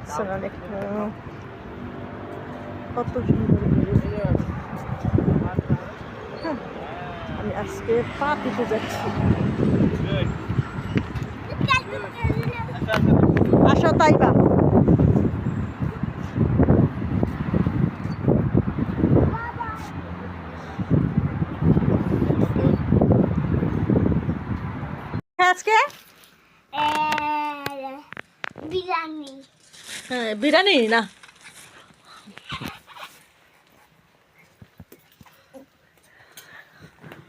দেখছেন অনেক কত সুন্দর আমি আজকে পা দিতে যাচ্ছি আসো তাইবা আজকে বিরিয়ানি হ্যাঁ বিরিয়ানি না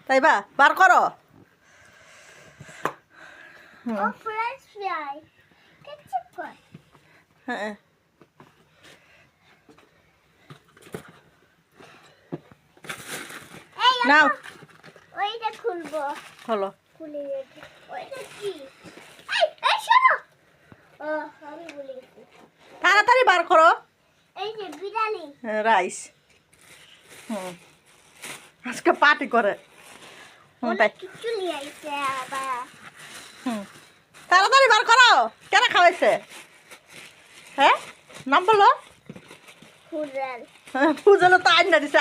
তাইবা বার করো ও ফ্রেঞ্চ ফ্রাই কেচাপ কর হ্যাঁ এই নাও ওইটা খুলবো হলো খুলে রেখে ওইটা কি এই এই শোনো ও আমি ভুলে গেছি তাড়াতাড়ি বার করো এই যে বিরিয়ানি রাইস আজকে পার্টি করে তাই কিছু নিয়ে আইছে আবার তাড়াতাড়ি বার করো কেন খাওয়াইছে হ্যাঁ নাম বলো ফুজাল পূজলো তো আইনা দিছে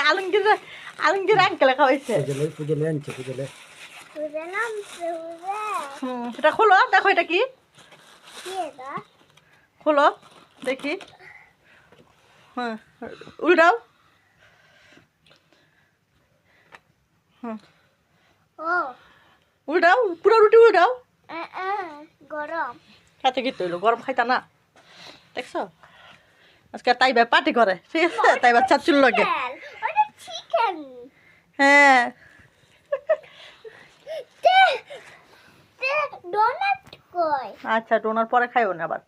আলমগীর আঙ্কেলে খাওয়াইছে পুজলে আনছে পুজলে ফুজালাম ফুজাল এটা খোলো দেখো এটা কি কি এটা খোলো দেখি হ্যাঁ উল্টাও ও উল্টাও পুরো রুটি উল্টাও গরম খাইতে কি তৈল গরম খাইতা না দেখছো আজকে তাই ভাই পার্টি করে ঠিক আছে তাই বা চাচুর লগে ওটা চিকেন হ্যাঁ ডোনাট কই আচ্ছা ডোনার পরে খাইও না আবার